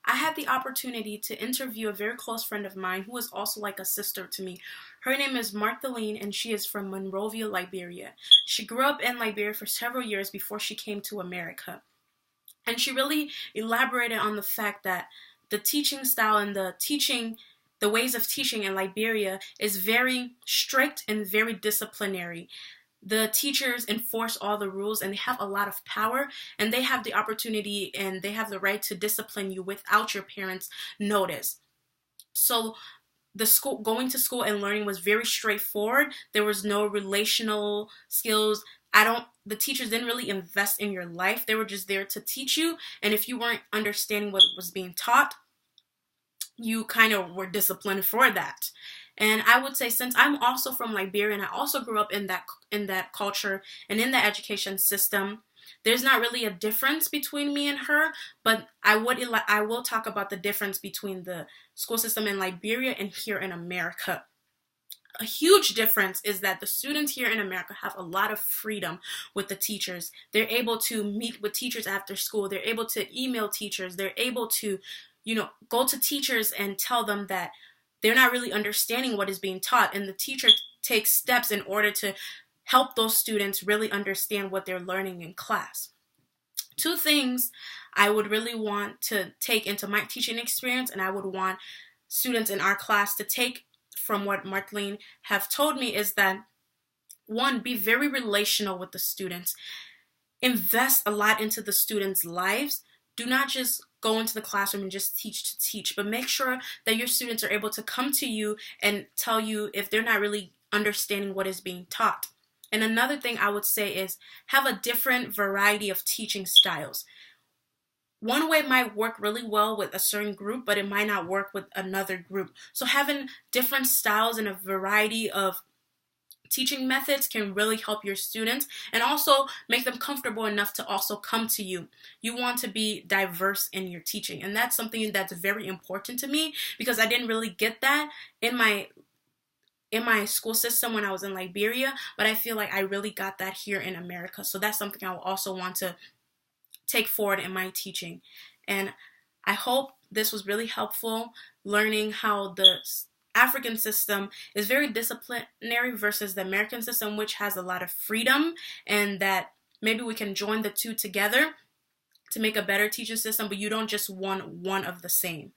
I had the opportunity to interview a very close friend of mine who is also like a sister to me. Her name is Marthaline, and she is from Monrovia, Liberia. She grew up in Liberia for several years before she came to America. And she really elaborated on the fact that the teaching style and the ways of teaching in Liberia is very strict and very disciplinary. The teachers enforce all the rules and they have a lot of power, and they have the opportunity and they have the right to discipline you without your parents' notice. So the school, going to school and learning was very straightforward. There was no relational skills. The teachers didn't really invest in your life. They were just there to teach you. And if you weren't understanding what was being taught, you kind of were disciplined for that. And I would say, since I'm also from Liberia and I also grew up in that culture and in the education system, there's not really a difference between me and her, but I will talk about the difference between the school system in Liberia and here in America. A huge difference is that the students here in America have a lot of freedom with the teachers. They're able to meet with teachers after school. They're able to email teachers. They're able to, go to teachers and tell them that they're not really understanding what is being taught. And the teacher takes steps in order to help those students really understand what they're learning in class. Two things I would really want to take into my teaching experience, and I would want students in our class to take from what Marthaline have told me, is that, one, be very relational with the students. Invest a lot into the students' lives. Do not just go into the classroom and just teach to teach, but make sure that your students are able to come to you and tell you if they're not really understanding what is being taught. And another thing I would say is have a different variety of teaching styles. One way might work really well with a certain group, but it might not work with another group. So having different styles and a variety of teaching methods can really help your students and also make them comfortable enough to also come to you. You want to be diverse in your teaching, and that's something that's very important to me because I didn't really get that in my school system when I was in Liberia, but I feel like I really got that here in America. So that's something I will also want to take forward in my teaching. And I hope this was really helpful, learning how the African system is very disciplinary versus the American system, which has a lot of freedom, and that maybe we can join the two together to make a better teaching system, but you don't just want one of the same.